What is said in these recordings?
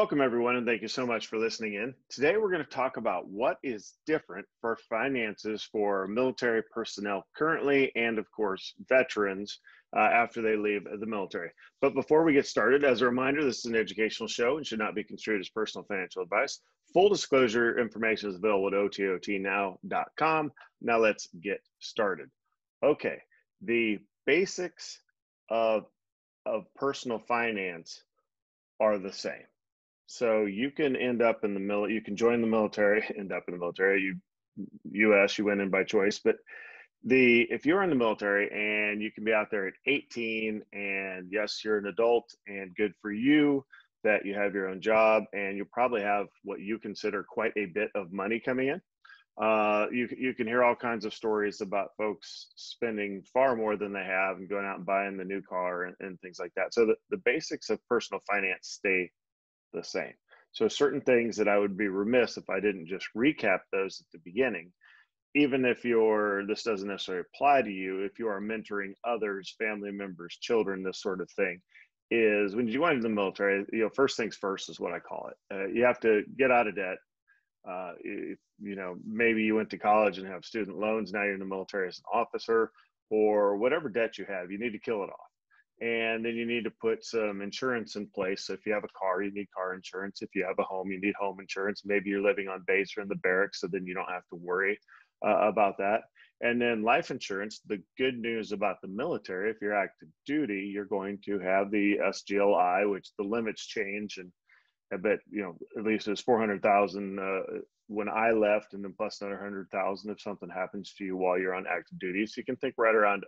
Welcome, everyone, and thank you so much for listening in. Today, we're going to talk about what is different for finances for military personnel currently, and of course, veterans after they leave the military. But before we get started, as a reminder, this is an educational show and should not be construed as personal financial advice. Full disclosure information is available at ototnow.com. Now, let's get started. Okay, the basics of personal finance are the same. So you can end up in the military, you can join the military, end up in the military, US, you went in by choice, but if you're in the military and you can be out there at 18 and yes, you're an adult and good for you that you have your own job and you probably have what you consider quite a bit of money coming in. You can hear all kinds of stories about folks spending far more than they have and going out and buying the new car and things like that. So the basics of personal finance stay the same. So certain things that I would be remiss if I didn't just recap those at the beginning, even if this doesn't necessarily apply to you, if you are mentoring others, family members, children, this sort of thing, is when you go into the military, first things first is what I call it. You have to get out of debt. Maybe you went to college and have student loans. Now you're in the military as an officer, or whatever debt you have, you need to kill it off. And then you need to put some insurance in place. So if you have a car, you need car insurance. If you have a home, you need home insurance. Maybe you're living on base or in the barracks, so then you don't have to worry about that. And then life insurance. The good news about the military, if you're active duty, you're going to have the SGLI, which the limits change. And I bet, at least it was 400,000 when I left, and then plus another 100,000 if something happens to you while you're on active duty. So you can think right around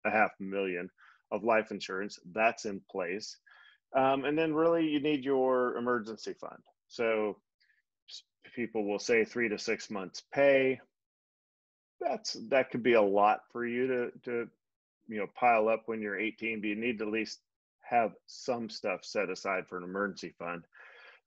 a $500,000 of life insurance. That's in place. And then really you need your emergency fund. So people will say 3 to 6 months pay. That could be a lot for you to pile up when you're 18, but you need to at least have some stuff set aside for an emergency fund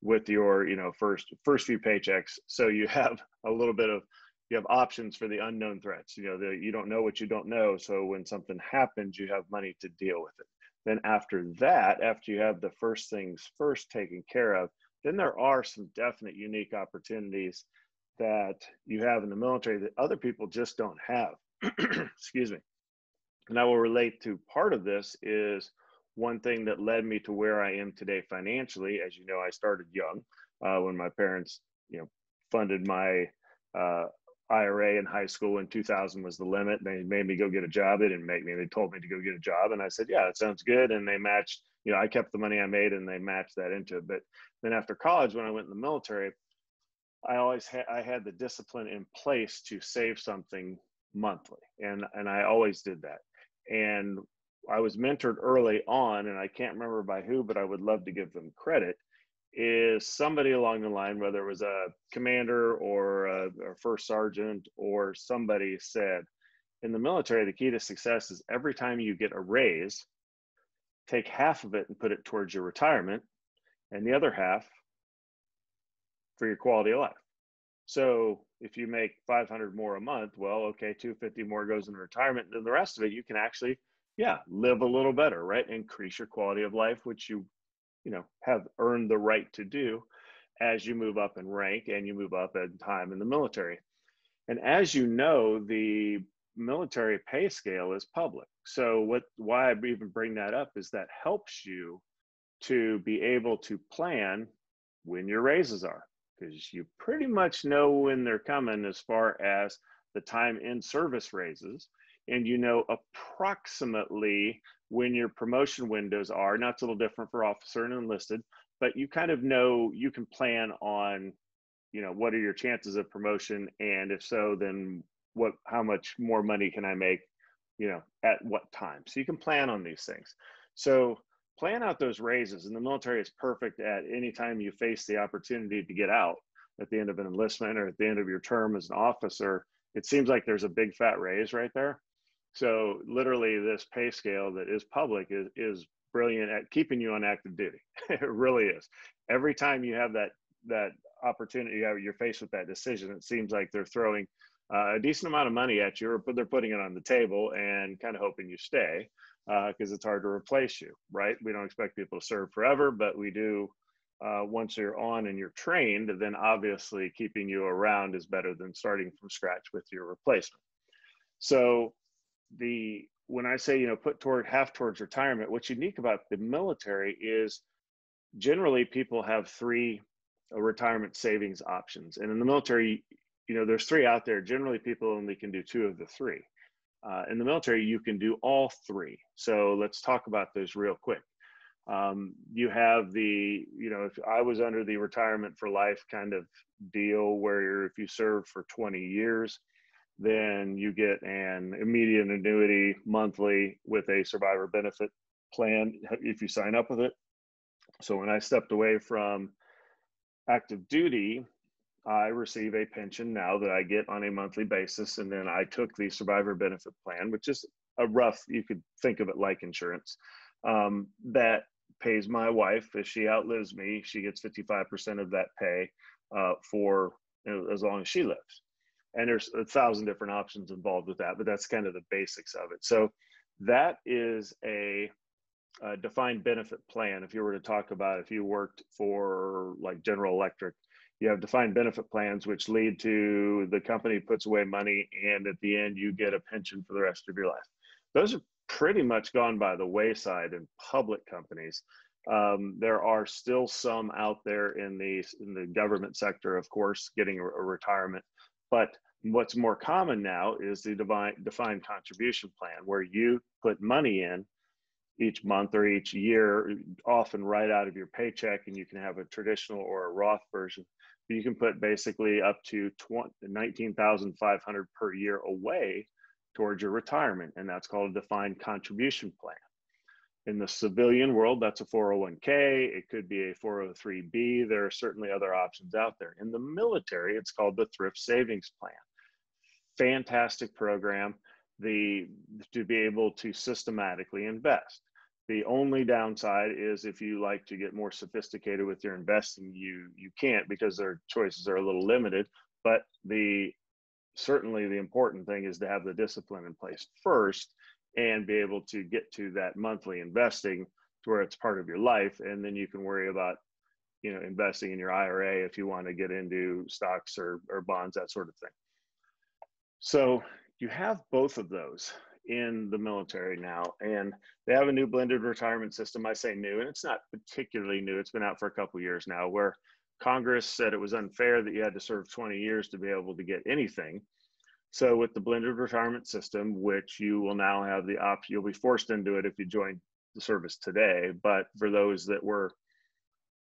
with your first few paychecks. So you have a little bit of, you have options for the unknown threats. You don't know what you don't know. So when something happens, you have money to deal with it. Then after that, after you have the first things first taken care of, then there are some definite unique opportunities that you have in the military that other people just don't have. Excuse me. And I will relate to part of this is one thing that led me to where I am today financially. As you know, I started young when my parents, funded my IRA in high school. In 2000 was the limit. They made me go get a job. They didn't make me. They told me to go get a job. And I said, yeah, that sounds good. And they matched, I kept the money I made and they matched that into it. But then after college, when I went in the military, I had the discipline in place to save something monthly. And I always did that. And I was mentored early on, and I can't remember by who, but I would love to give them credit, is somebody along the line, whether it was a commander or a first sergeant or somebody, said, in the military, the key to success is every time you get a raise, take half of it and put it towards your retirement and the other half for your quality of life. So if you make 500 more a month, well, okay, 250 more goes in retirement, and then the rest of it, you can actually, live a little better, right? Increase your quality of life, which you have earned the right to do as you move up in rank and you move up in time in the military. And as you know, the military pay scale is public. So why I even bring that up is that helps you to be able to plan when your raises are, because you pretty much know when they're coming as far as the time in service raises. And approximately when your promotion windows are. Now it's a little different for officer and enlisted, but you kind of know, you can plan on, what are your chances of promotion? And if so, then how much more money can I make, at what time? So you can plan on these things. So plan out those raises. And the military is perfect at any time you face the opportunity to get out at the end of an enlistment or at the end of your term as an officer. It seems like there's a big fat raise right there. So literally this pay scale that is public is brilliant at keeping you on active duty. It really is. Every time you have that opportunity, you're faced with that decision, it seems like they're throwing a decent amount of money at you, but they're putting it on the table and kind of hoping you stay because it's hard to replace you, right? We don't expect people to serve forever, but we do once you're on and you're trained, then obviously keeping you around is better than starting from scratch with your replacement. So when I say, put half towards retirement, what's unique about the military is generally people have three retirement savings options. And in the military, there's three out there. Generally, people only can do two of the three. In the military, you can do all three. So let's talk about those real quick. You have if I was under the retirement for life kind of deal, where if you serve for 20 years, then you get an immediate annuity monthly with a survivor benefit plan if you sign up with it. So when I stepped away from active duty, I receive a pension now that I get on a monthly basis. And then I took the survivor benefit plan, which is you could think of it like insurance, that pays my wife. If she outlives me, she gets 55% of that pay for as long as she lives. And there's 1,000 different options involved with that, but that's kind of the basics of it. So that is a defined benefit plan. If you were to talk about if you worked for like General Electric, you have defined benefit plans, which lead to the company puts away money, and at the end you get a pension for the rest of your life. Those are pretty much gone by the wayside in public companies. There are still some out there in the government sector, of course, getting a retirement. But what's more common now is the defined contribution plan, where you put money in each month or each year, often right out of your paycheck, and you can have a traditional or a Roth version. You can put basically up to $19,500 per year away towards your retirement, and that's called a defined contribution plan. In the civilian world, that's a 401k. It could be a 403b. There are certainly other options out there. In the military, it's called the Thrift Savings Plan. Fantastic program to be able to systematically invest. The only downside is if you like to get more sophisticated with your investing, you can't, because their choices are a little limited. But certainly the important thing is to have the discipline in place first and be able to get to that monthly investing to where it's part of your life. And then you can worry about, investing in your IRA if you want to get into stocks or bonds, that sort of thing. So you have both of those in the military now, and they have a new blended retirement system. I say new, and it's not particularly new. It's been out for a couple of years now, where Congress said it was unfair that you had to serve 20 years to be able to get anything. So with the blended retirement system, which you will now have the option, you'll be forced into it if you join the service today. But for those that were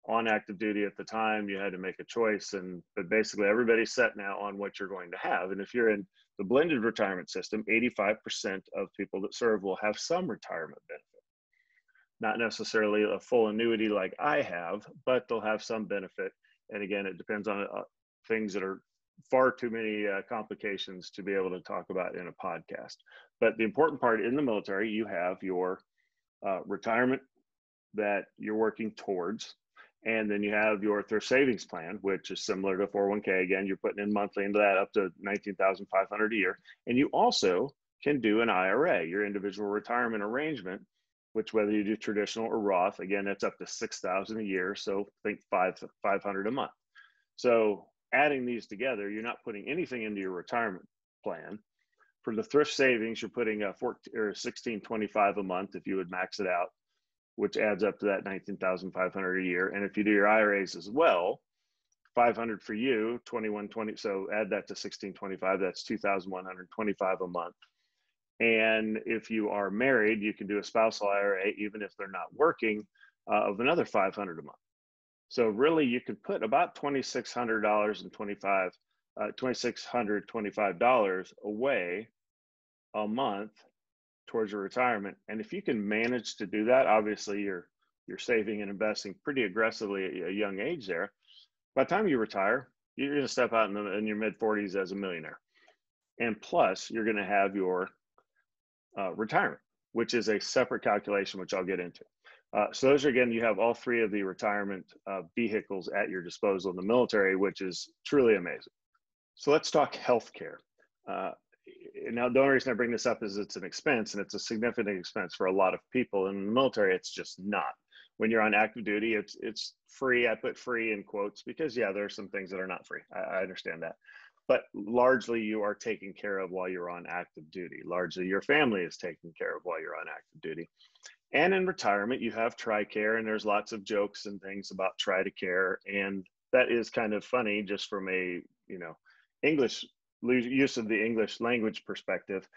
on active duty at the time, you had to make a choice. But basically everybody's set now on what you're going to have. And if you're in the blended retirement system, 85% of people that serve will have some retirement benefit. Not necessarily a full annuity like I have, but they'll have some benefit. And again, it depends on things that are far too many complications to be able to talk about in a podcast. But the important part, in the military, you have your retirement that you're working towards. And then you have your thrift savings plan, which is similar to 401k. Again, you're putting in monthly into that up to $19,500 a year. And you also can do an IRA, your individual retirement arrangement, which whether you do traditional or Roth, again, that's up to $6,000 a year. So think $500 a month. So adding these together, you're not putting anything into your retirement plan. For the thrift savings, you're putting $16.25 a month if you would max it out, which adds up to that $19,500 a year. And if you do your IRAs as well, $500 for you, $21.20. So add that to $16.25. That's $2,125 a month. And if you are married, you can do a spousal IRA, even if they're not working, of another $500 a month. So really, you could put about $2,625 away a month towards your retirement. And if you can manage to do that, obviously you're saving and investing pretty aggressively at a young age there. By the time you retire, you're going to step out in your mid 40s as a millionaire. And plus you're going to have your retirement, which is a separate calculation, which I'll get into. So those are, again, you have all three of the retirement vehicles at your disposal in the military, which is truly amazing. So let's talk healthcare. Now, the only reason I bring this up is it's an expense, and it's a significant expense for a lot of people. In the military, it's just not. when you're on active duty, it's free. I put free in quotes because yeah, there are some things that are not free. I understand that. But largely you are taken care of while you're on active duty. Largely your family is taken care of while you're on active duty. And in retirement, you have TRICARE, and there's lots of jokes and things about TRICARE. And that is kind of funny just from a, English use of the English language perspective.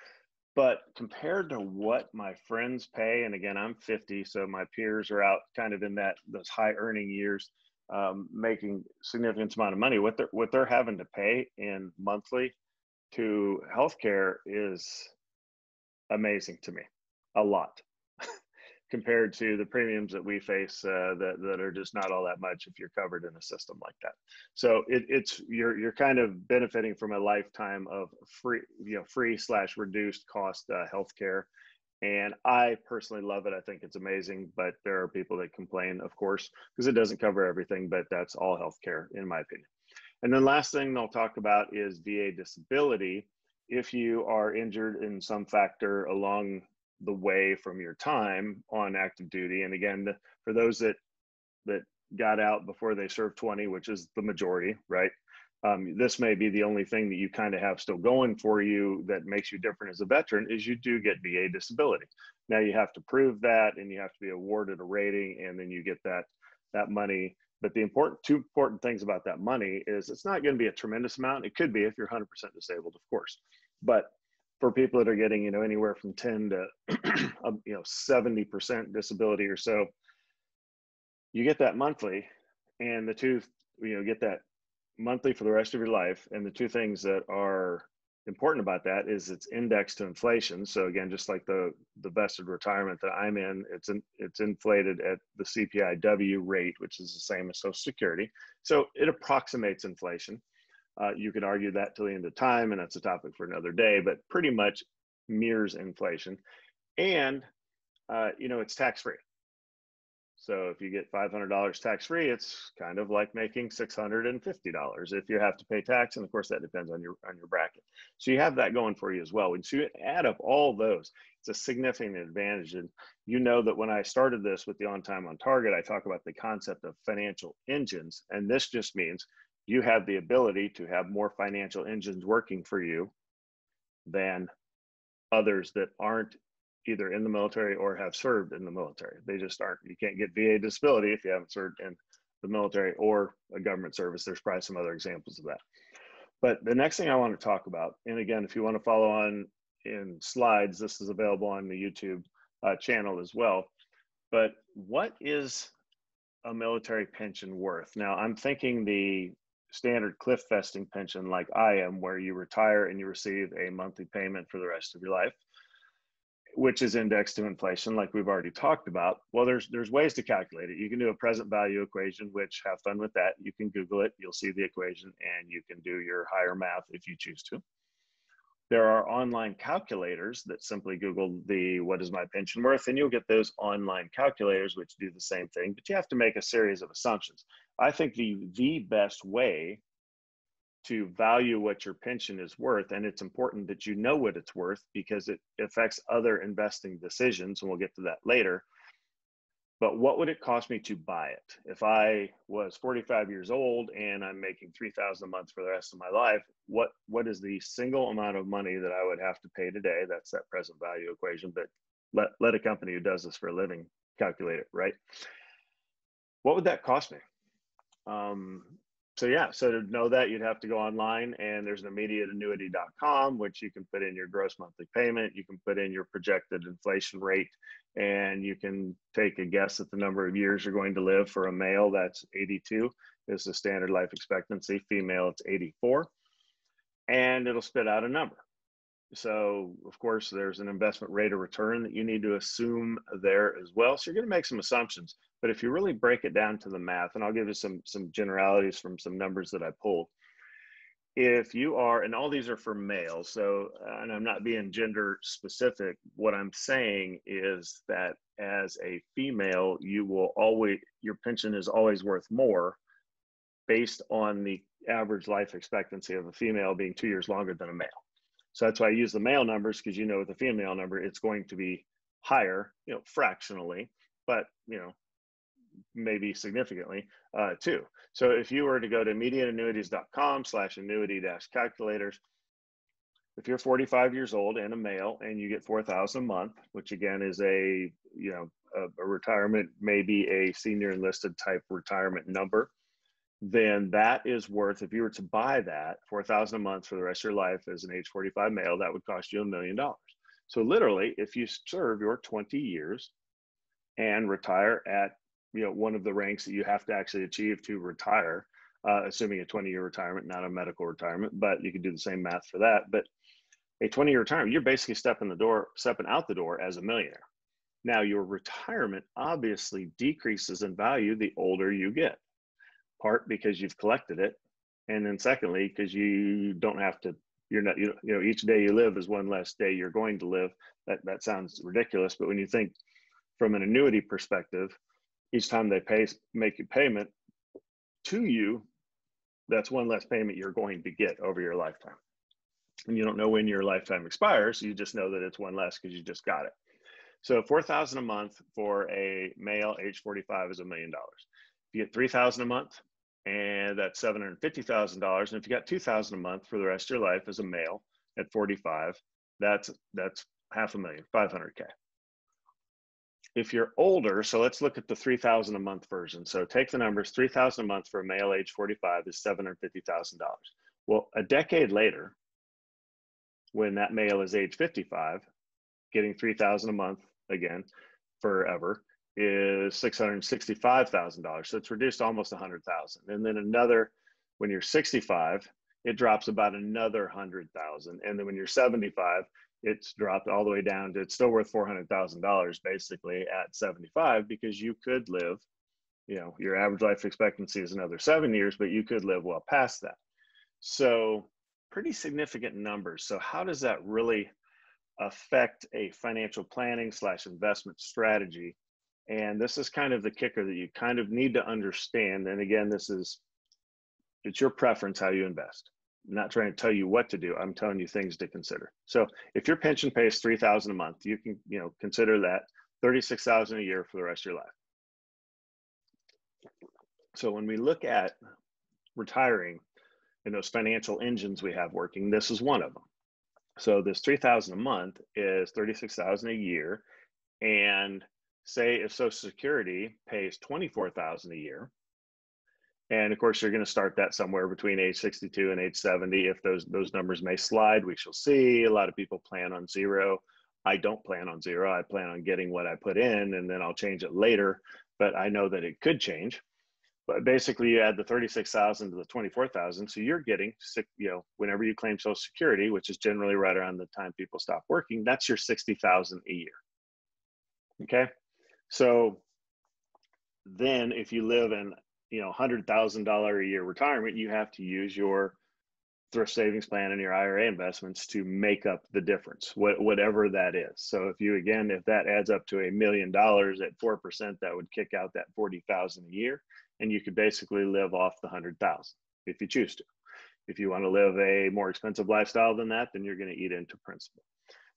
But compared to what my friends pay, and again, I'm 50, so my peers are out kind of in those high earning years, making significant amount of money. What they're having to pay in monthly to healthcare is amazing to me, a lot compared to the premiums that we face that are just not all that much if you're covered in a system like that. So you're kind of benefiting from a lifetime of free/reduced cost healthcare. And I personally love it. I think it's amazing, but there are people that complain, of course, because it doesn't cover everything, but that's all healthcare in my opinion. And then last thing they'll talk about is VA disability. If you are injured in some factor along the way from your time on active duty, and again, for those that got out before they served 20, which is the majority, right? This may be the only thing that you kind of have still going for you that makes you different as a veteran is you do get VA disability. Now you have to prove that, and you have to be awarded a rating, and then you get that money. But the two important things about that money is it's not going to be a tremendous amount. It could be if you're 100% disabled, of course. But for people that are getting, anywhere from 10 to 70% disability or so, you get that monthly, and get that monthly for the rest of your life. And the two things that are important about that is it's indexed to inflation. So again, just like the vested retirement that I'm in, it's inflated at the CPIW rate, which is the same as Social Security. So it approximates inflation. You could argue that till the end of time, and that's a topic for another day, but pretty much mirrors inflation. And, it's tax-free. So if you get $500 tax-free, it's kind of like making $650 if you have to pay tax. And of course, that depends on your bracket. So you have that going for you as well. When you add up all those, it's a significant advantage. And you know that when I started this with the On Time On Target, I talk about the concept of financial engines. And this just means you have the ability to have more financial engines working for you than others that aren't either in the military or have served in the military. They just aren't. You can't get VA disability if you haven't served in the military or a government service. There's probably some other examples of that. But the next thing I want to talk about, and again, if you want to follow on in slides, this is available on the YouTube channel as well. But what is a military pension worth? Now, I'm thinking the standard cliff vesting pension like I am, where you retire and you receive a monthly payment for the rest of your life, which is indexed to inflation, like we've already talked about. Well, there's ways to calculate it. You can do a present value equation, which have fun with that. You can Google it, you'll see the equation, and you can do your higher math if you choose to. There are online calculators that simply Google what is my pension worth, and you'll get those online calculators, which do the same thing, but you have to make a series of assumptions. I think the best way to value what your pension is worth, and it's important that you know what it's worth because it affects other investing decisions, and we'll get to that later. But what would it cost me to buy it? If I was 45 years old and I'm making $3,000 a month for the rest of my life, what is the single amount of money that I would have to pay today? That's that present value equation, but let a company who does this for a living calculate it, right? What would that cost me? So to know that, you'd have to go online, and there's an immediateannuity.com, which you can put in your gross monthly payment. You can put in your projected inflation rate, and you can take a guess at the number of years you're going to live. For a male, that's 82 is the standard life expectancy. Female, it's 84, and it'll spit out a number. So of course, there's an investment rate of return that you need to assume there as well. So you're going to make some assumptions, but if you really break it down to the math, and I'll give you some generalities from some numbers that I pulled. If you are, and all these are for males, so, and I'm not being gender specific, what I'm saying is that as a female, your pension is always worth more based on the average life expectancy of a female being 2 years longer than a male. So that's why I use the male numbers, because with the female number, it's going to be higher, fractionally, but maybe significantly too. So if you were to go to medianannuities.com/annuity-calculators, if you're 45 years old and a male and you get 4,000 a month, which again is a retirement, maybe a senior enlisted type retirement number, then that is worth, if you were to buy that 4,000 a month for the rest of your life as an age 45 male, that would cost you $1 million. So literally, if you serve your 20 years and retire at one of the ranks that you have to actually achieve to retire, assuming a 20-year retirement, not a medical retirement, but you can do the same math for that. But a 20-year retirement, you're basically stepping out the door as a millionaire. Now, your retirement obviously decreases in value the older you get, part because you've collected it, and then secondly, because you don't have to, each day you live is one less day you're going to live. That sounds ridiculous, but when you think from an annuity perspective, each time they make a payment to you, that's one less payment you're going to get over your lifetime. And you don't know when your lifetime expires. You just know that it's one less because you just got it. So 4,000 a month for a male age 45 is $1 million. If you get 3,000 a month, and that's $750,000. And if you got 2,000 a month for the rest of your life as a male at 45, that's $500,000, 500K. If you're older, so let's look at the 3,000 a month version. So take the numbers, 3,000 a month for a male age 45 is $750,000. Well, a decade later, when that male is age 55, getting 3,000 a month again forever is $665,000. So it's reduced almost 100,000. And then when you're 65, it drops about another 100,000. And then when you're 75, it's dropped all the way down to, it's still worth $400,000 basically at 75, because you could live, your average life expectancy is another 7 years, but you could live well past that. So pretty significant numbers. So how does that really affect a financial planning / investment strategy? And this is kind of the kicker that you kind of need to understand. And again, it's your preference how you invest. I'm not trying to tell you what to do. I'm telling you things to consider. So if your pension pays $3,000 a month, you can, consider that $36,000 a year for the rest of your life. So when we look at retiring and those financial engines we have working, this is one of them. So this $3,000 a month is $36,000 a year. And say if Social Security pays $24,000 a year, and of course you're going to start that somewhere between age 62 and age 70. If those numbers may slide, we shall see. A lot of people plan on zero. I don't plan on zero. I plan on getting what I put in, and then I'll change it later. But I know that it could change. But basically, you add the 36,000 to the 24,000, so you're getting, whenever you claim Social Security, which is generally right around the time people stop working, that's your 60,000 a year. Okay, so then if you live in $100,000 a year retirement, you have to use your thrift savings plan and your IRA investments to make up the difference, whatever that is. So if that adds up to $1 million at 4%, that would kick out that 40,000 a year, and you could basically live off the 100,000 if you choose to. If you want to live a more expensive lifestyle than that, then you're going to eat into principal.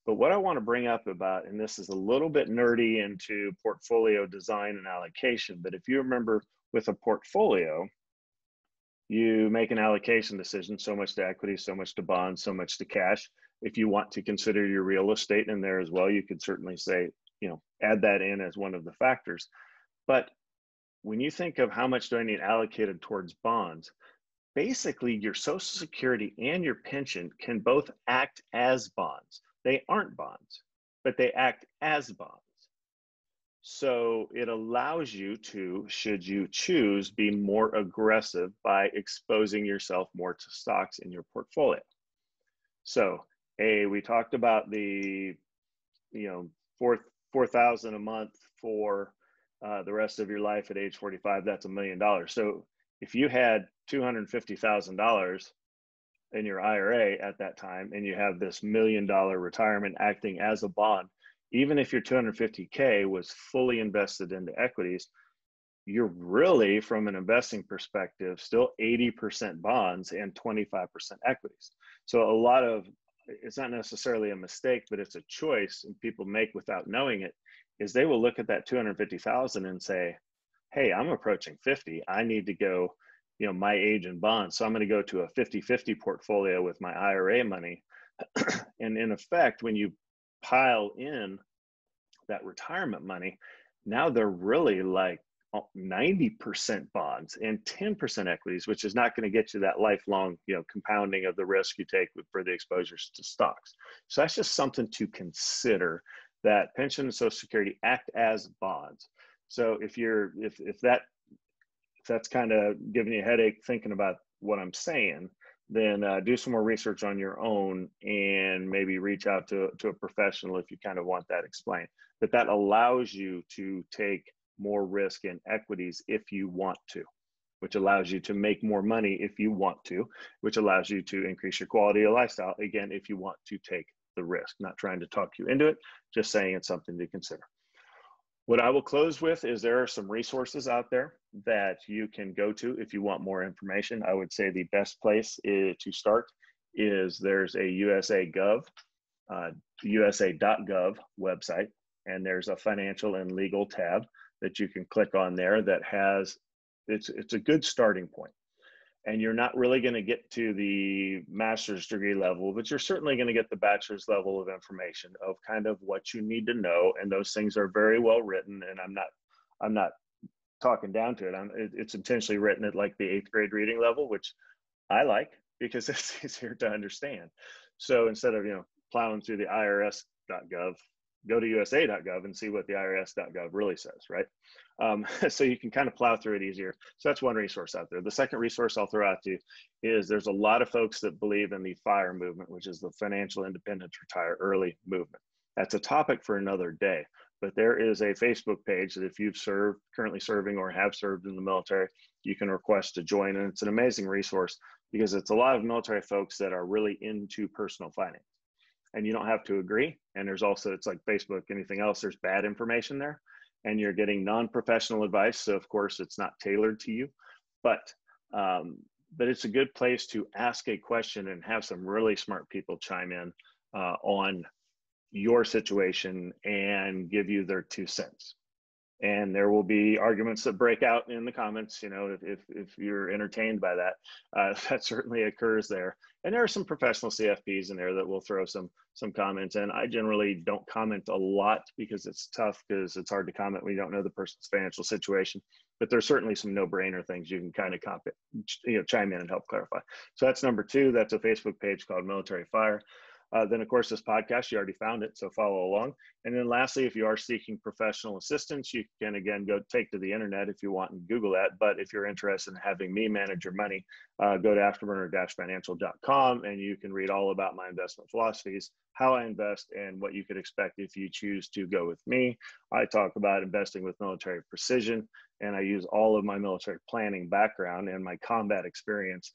But what I want to bring up about, and this is a little bit nerdy into portfolio design and allocation, but if you remember with a portfolio, you make an allocation decision, so much to equity, so much to bonds, so much to cash. If you want to consider your real estate in there as well, you could certainly say, add that in as one of the factors. But when you think of how much do I need allocated towards bonds, basically your Social Security and your pension can both act as bonds. They aren't bonds, but they act as bonds. So it allows you to, should you choose, be more aggressive by exposing yourself more to stocks in your portfolio. So, we talked about the, 4,000 a month for the rest of your life at age 45. That's $1 million. So if you had $250,000 in your IRA at that time, and you have this $1 million retirement acting as a bond, even if your 250K was fully invested into equities, you're really, from an investing perspective, still 80% bonds and 25% equities. So it's not necessarily a mistake, but it's a choice and people make without knowing it, is they will look at that 250,000 and say, hey, I'm approaching 50. I need to go, my age and bonds. So I'm going to go to a 50-50 portfolio with my IRA money. And in effect, when you pile in that retirement money, now they're really like 90% bonds and 10% equities, which is not going to get you that lifelong, compounding of the risk you take for the exposures to stocks. So that's just something to consider, that pension and Social Security act as bonds. So if that's kind of giving you a headache thinking about what I'm saying, then do some more research on your own and maybe reach out to a professional if you kind of want that explained. But that allows you to take more risk in equities if you want to, which allows you to make more money if you want to, which allows you to increase your quality of lifestyle, again, if you want to take the risk. Not trying to talk you into it, just saying it's something to consider. What I will close with is there are some resources out there that you can go to if you want more information. I would say the best place to start is there's a USA.gov website, and there's a financial and legal tab that you can click on there that has, it's a good starting point. And you're not really going to get to the master's degree level, but you're certainly going to get the bachelor's level of information of kind of what you need to know. And those things are very well written. And I'm not talking down to it. It's intentionally written at like the 8th grade reading level, which I like because it's easier to understand. So instead of, plowing through the IRS.gov, go to USA.gov and see what the IRS.gov really says, right? So you can kind of plow through it easier. So that's one resource out there. The second resource I'll throw out to you is there's a lot of folks that believe in the FIRE movement, which is the Financial Independence Retire Early movement. That's a topic for another day, but there is a Facebook page that if you've served, currently serving, or have served in the military, you can request to join. And it's an amazing resource because it's a lot of military folks that are really into personal finance. And you don't have to agree. And there's also, it's like Facebook, anything else, there's bad information there. And you're getting non-professional advice. So of course it's not tailored to you, but it's a good place to ask a question and have some really smart people chime in on your situation and give you their 2 cents. And there will be arguments that break out in the comments, if you're entertained by that, that certainly occurs there. And there are some professional CFPs in there that will throw some comments in. I generally don't comment a lot because it's tough, because it's hard to comment when you don't know the person's financial situation. But there's certainly some no-brainer things you can kind of chime in and help clarify. So that's number 2. That's a Facebook page called Military Fire. Then, of course, this podcast, you already found it, so follow along. And then lastly, if you are seeking professional assistance, you can, again, go take to the internet if you want and Google that. But if you're interested in having me manage your money, go to afterburner-financial.com, and you can read all about my investment philosophies, how I invest, and what you could expect if you choose to go with me. I talk about investing with military precision, and I use all of my military planning background and my combat experience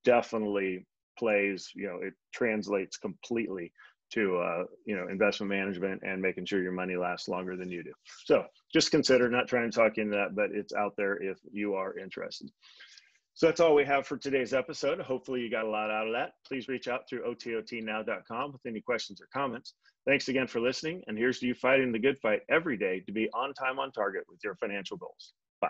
definitely plays, it translates completely to, investment management and making sure your money lasts longer than you do. So just consider, not trying to talk into that, but it's out there if you are interested. So that's all we have for today's episode. Hopefully you got a lot out of that. Please reach out through OTOTnow.com with any questions or comments. Thanks again for listening. And here's to you fighting the good fight every day to be on time, on target with your financial goals. Bye.